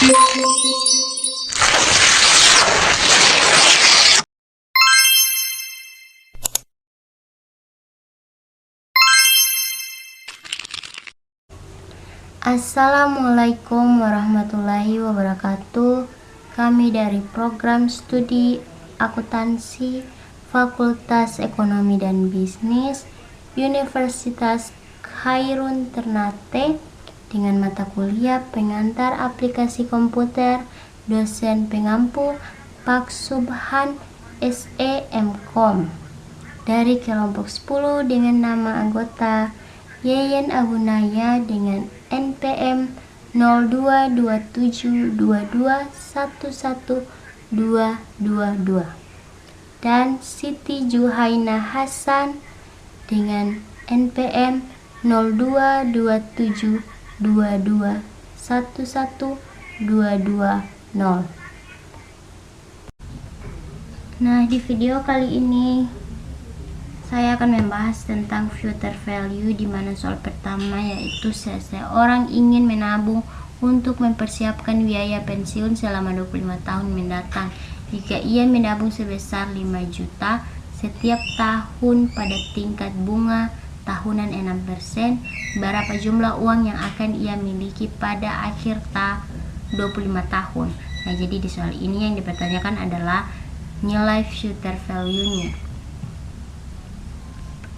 Assalamualaikum warahmatullahi wabarakatuh. Kami dari program studi akuntansi Fakultas Ekonomi dan Bisnis Universitas Khairun Ternate dengan mata kuliah pengantar aplikasi komputer, dosen pengampu Pak Subhan SEMKOM dari kelompok 10 dengan nama anggota Yeyen Abunaya dengan NPM 0227221122 dan Siti Juhaina Hasan dengan NPM 022722112220. Nah, di video kali ini saya akan membahas tentang future value, di mana soal pertama yaitu seseorang ingin menabung untuk mempersiapkan biaya pensiun selama 25 tahun mendatang. Jika ia menabung sebesar 5 juta setiap tahun pada tingkat bunga tahunan 6%, berapa jumlah uang yang akan ia miliki pada akhir 25 tahun. Nah, jadi di soal ini yang dipertanyakan adalah nilai future value-nya.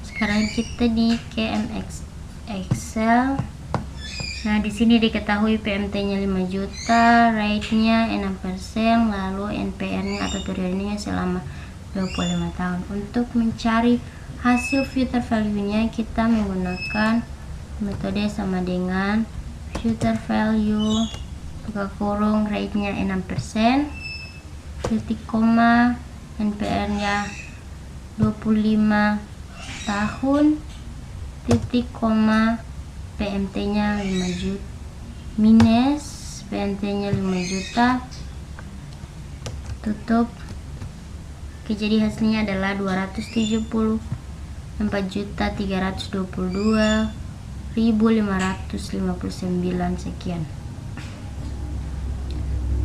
Sekarang kita di KMX Excel. Nah, di sini diketahui PMT-nya 5 juta, rate-nya 6%, lalu NPR-nya atau periodenya selama 25 tahun. Untuk mencari hasil future value-nya, kita menggunakan metode sama dengan future value buka kurung rate-nya 6%, titik koma, NPR-nya 25 tahun, titik koma, PMT-nya 5 juta minus PMT-nya 5 juta, tutup. Oke, jadi hasilnya adalah 274.322.559 sekian.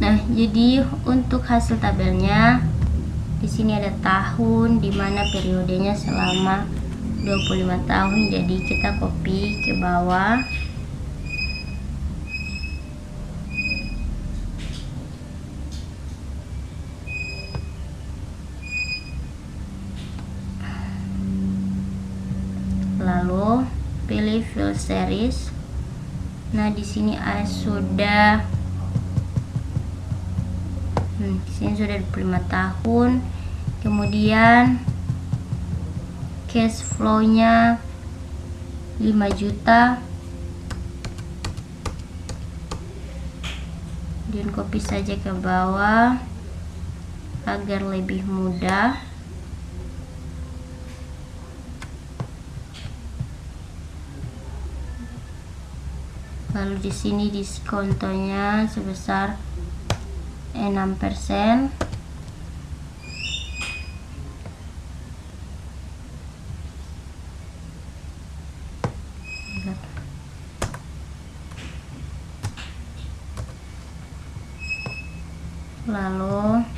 Nah, jadi untuk hasil tabelnya di sini ada tahun di mana periodenya selama 25 tahun, jadi kita copy ke bawah. Lalu pilih fill series. Nah, di sini sudah di sini sudah 25 tahun. Kemudian cash flow-nya 5 juta. Dan copy saja ke bawah agar lebih mudah. Lalu di sini diskontonya sebesar 6%. Lalu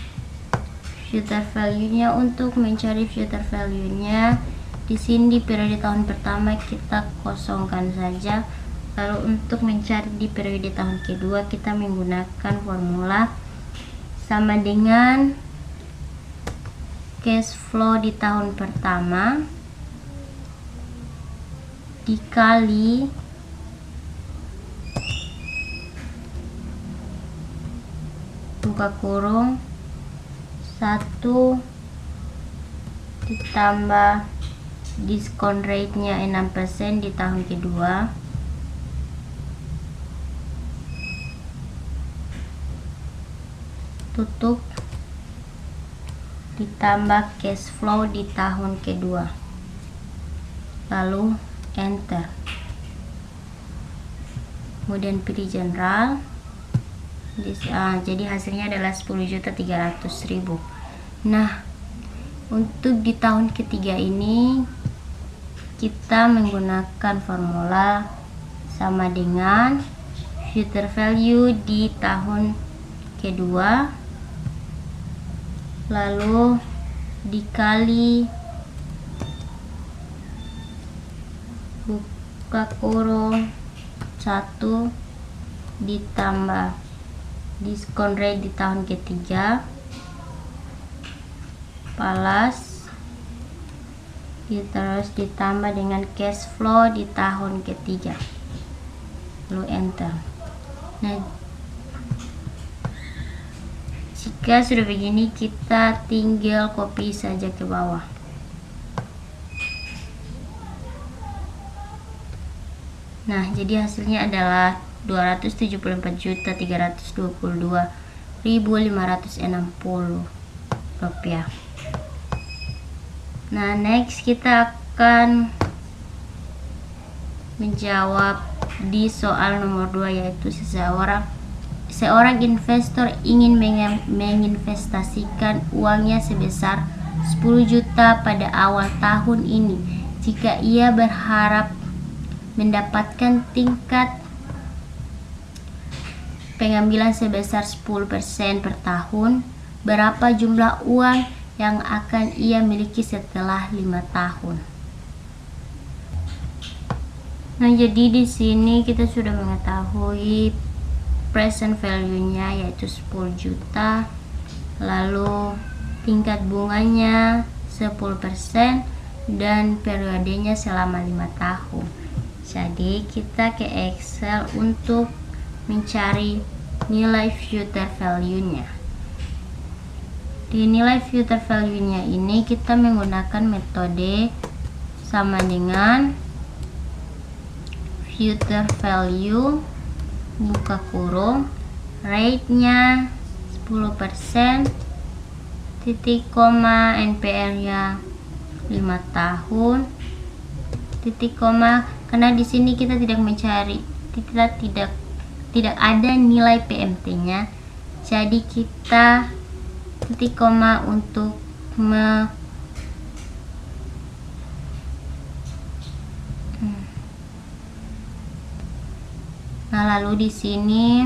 future value-nya, untuk mencari future value-nya di sini di periode tahun pertama kita kosongkan saja. Lalu untuk mencari di periode tahun kedua kita menggunakan formula sama dengan cash flow di tahun pertama dikali buka kurung 1 ditambah diskon rate-nya 6% di tahun kedua tutup ditambah cash flow di tahun kedua, lalu enter. Kemudian pilih general. Jadi hasilnya adalah 10.300.000. Nah, untuk di tahun ketiga ini kita menggunakan formula sama dengan future value di tahun kedua, lalu dikali buka kurung 1 ditambah diskon rate di tahun ketiga plus terus ditambah dengan cash flow di tahun ketiga, lalu enter. Nah, jika sudah begini, kita tinggal copy saja ke bawah. Nah, jadi hasilnya adalah 274.322.560 rupiah. Nah, next kita akan menjawab di soal nomor 2, yaitu seorang investor ingin menginvestasikan uangnya sebesar 10 juta pada awal tahun ini. Jika ia berharap mendapatkan tingkat pengambilan sebesar 10% per tahun, berapa jumlah uang yang akan ia miliki setelah 5 tahun? Nah, jadi di sini kita sudah mengetahui present value-nya yaitu 10 juta, lalu tingkat bunganya 10% dan periodenya selama 5 tahun. Jadi kita ke Excel untuk mencari nilai future value-nya. Di nilai future value-nya ini kita menggunakan metode sama dengan future value buka kurung rate-nya 10%, titik koma, NPR-nya 5 tahun, titik koma, karena di sini kita tidak mencari, kita tidak ada nilai PMT-nya, jadi kita titik koma untuk Nah, lalu di sini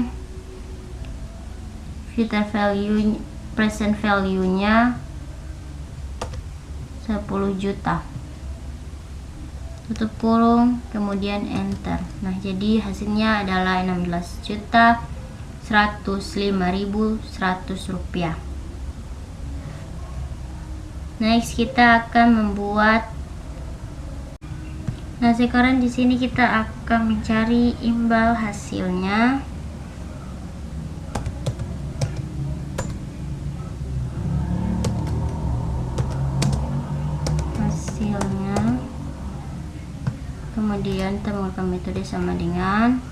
future value, present value-nya 10 juta. Tutup kurung, kemudian enter. Nah, jadi hasilnya adalah 16.105.100 rupiah. Next kita akan membuat. Nah, sekarang di sini kita akan mencari imbal hasilnya. Kemudian kita menggunakan metode sama dengan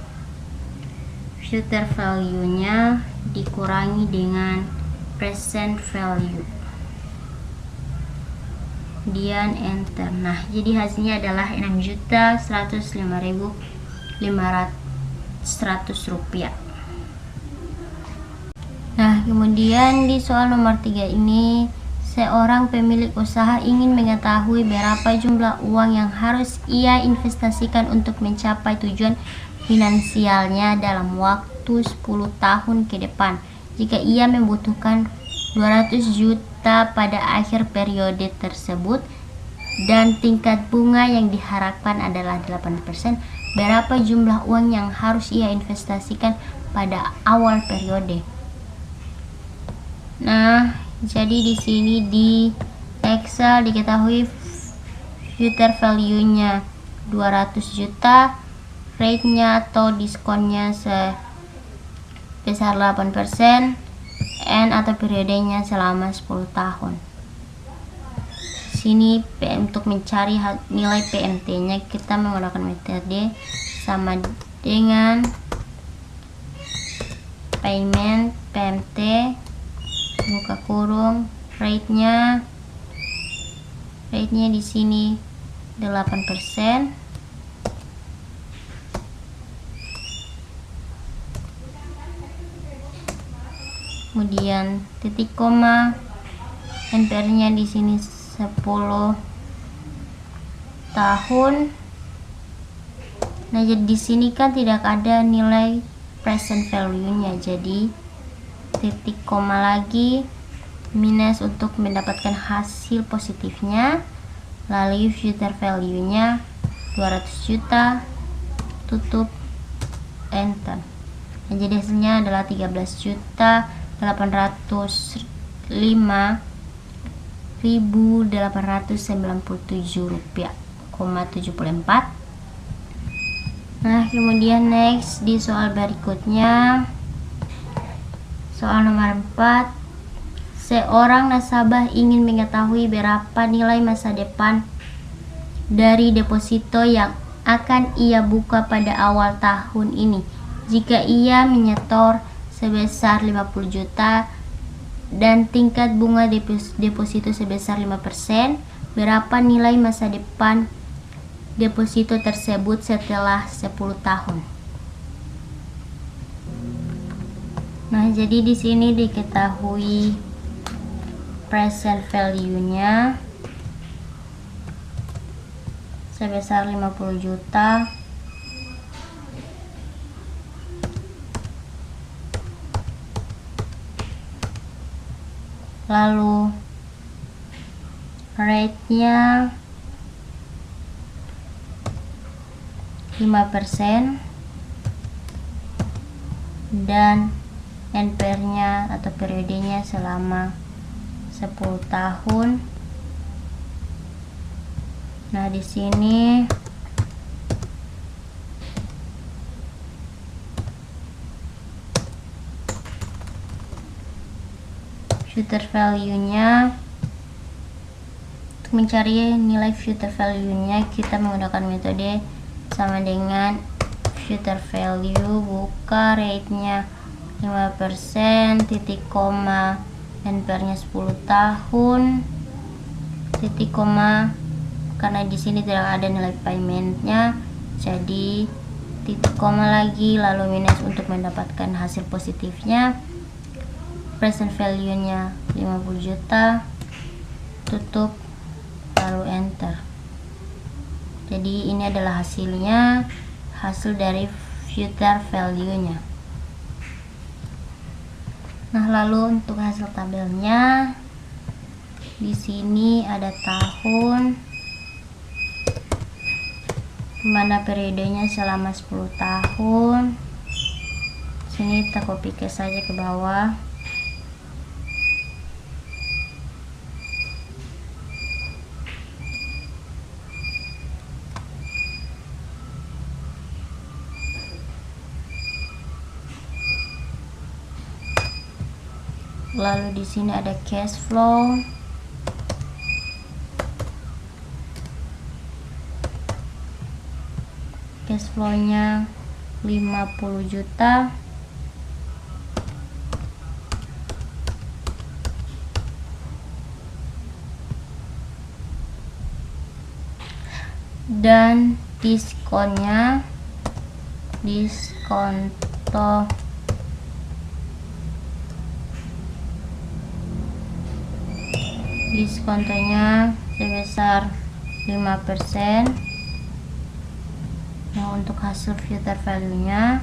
future value-nya dikurangi dengan present value. Kemudian enter. Nah, jadi hasilnya adalah 6.105.500 rupiah. Nah, kemudian di soal nomor 3 ini, seorang pemilik usaha ingin mengetahui berapa jumlah uang yang harus ia investasikan untuk mencapai tujuan finansialnya dalam waktu 10 tahun ke depan. Jika ia membutuhkan 200 juta pada akhir periode tersebut dan tingkat bunga yang diharapkan adalah 8%, berapa jumlah uang yang harus ia investasikan pada awal periode? Nah, jadi di sini di Excel diketahui future value-nya 200 juta, rate-nya atau diskonnya sebesar 8%, N atau periodenya selama 10 tahun. Sini untuk mencari nilai PMT-nya kita menggunakan metode sama dengan payment PMT buka kurung rate-nya di sini 8%. Kemudian titik koma, NPR-nya di sini 10 tahun. Nah, jadi di sini kan tidak ada nilai present value-nya. Jadi titik koma lagi minus untuk mendapatkan hasil positifnya, lalu future value-nya 200 juta, tutup, enter. Nah, jadi hasilnya adalah 13.805.897 rupiah, 74. Nah, kemudian next di soal berikutnya, soal nomor 4. Seorang nasabah ingin mengetahui berapa nilai masa depan dari deposito yang akan ia buka pada awal tahun ini. Jika ia menyetor sebesar 50 juta dan tingkat bunga deposito sebesar 5%, berapa nilai masa depan deposito tersebut setelah 10 tahun? Nah, jadi di sini diketahui present value-nya sebesar 50 juta. Lalu rate-nya 5% dan NPR-nya atau periodenya selama 10 tahun. Nah, di sini future value-nya, untuk mencari nilai future value-nya kita menggunakan metode sama dengan future value, buka rate-nya 5%, titik koma, NPR-nya 10 tahun, titik koma, karena di sini tidak ada nilai payment-nya, jadi titik koma lagi, lalu minus untuk mendapatkan hasil positifnya. Present value-nya 50 juta, tutup, lalu enter. Jadi ini adalah hasilnya, hasil dari future value-nya. Nah, lalu untuk hasil tabelnya, di sini ada tahun, dimana periodenya selama 10 tahun. Sini kita copy paste saja ke bawah. Lalu di sini ada cash flow. Cash flow-nya 50 juta. Dan diskonnya, diskonto diskontonya sebesar 5%. Nah, untuk hasil future value-nya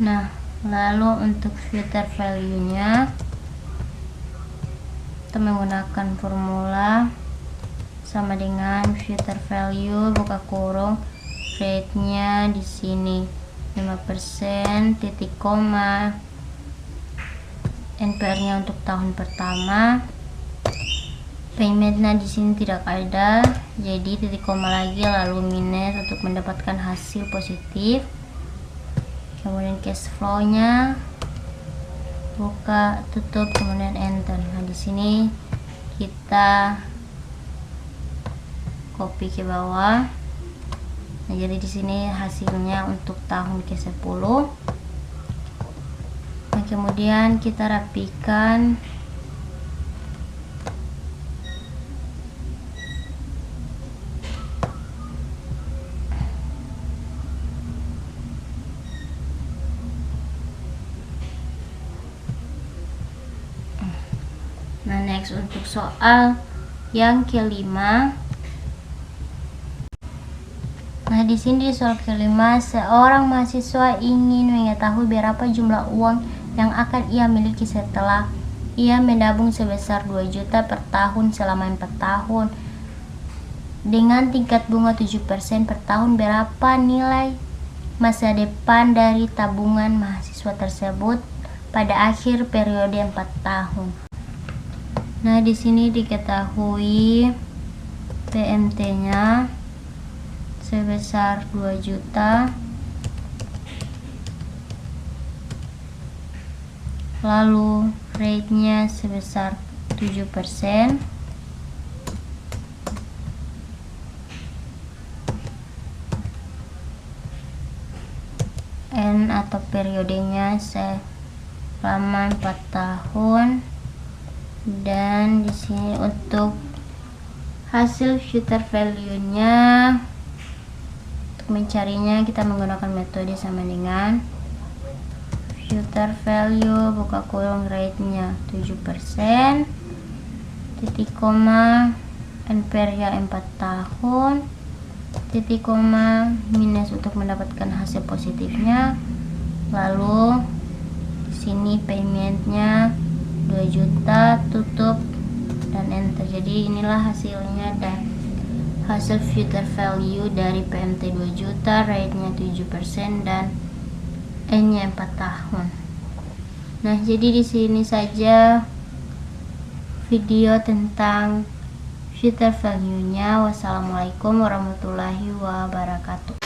nah, lalu untuk future value-nya kita menggunakan formula sama dengan future value, buka kurung, rate-nya di sini 5%, titik koma, NPR-nya untuk tahun pertama, payment-nya di sini tidak ada, jadi titik koma lagi lalu minus untuk mendapatkan hasil positif. Kemudian cash flow-nya, buka, tutup, kemudian enter. Nah, di sini kita copy ke bawah. Nah, jadi di sini hasilnya untuk tahun ke-10. Nah, kemudian kita rapikan Nah, next untuk soal yang kelima. Nah, di sini di soal kelima, seorang mahasiswa ingin mengetahui berapa jumlah uang yang akan ia miliki setelah ia menabung sebesar 2 juta per tahun selama 4 tahun. Dengan tingkat bunga 7% per tahun, berapa nilai masa depan dari tabungan mahasiswa tersebut pada akhir periode 4 tahun. Nah, di sini diketahui PMT-nya sebesar 2 juta. Lalu rate-nya sebesar 7%. N atau periodenya selama 4 tahun. Dan di sini untuk hasil future value-nya, untuk mencarinya kita menggunakan metode sama dengan future value buka kurung rate-nya 7%, titik koma N period 4 tahun, titik koma minus untuk mendapatkan hasil positifnya. Lalu di sini paymentnya 2 juta, tutup dan enter. Jadi inilah hasilnya dan hasil future value dari PMT 2 juta, rate-nya 7% dan N-nya 4 tahun. Nah, jadi di sini saja video tentang future value-nya. Wassalamualaikum warahmatullahi wabarakatuh.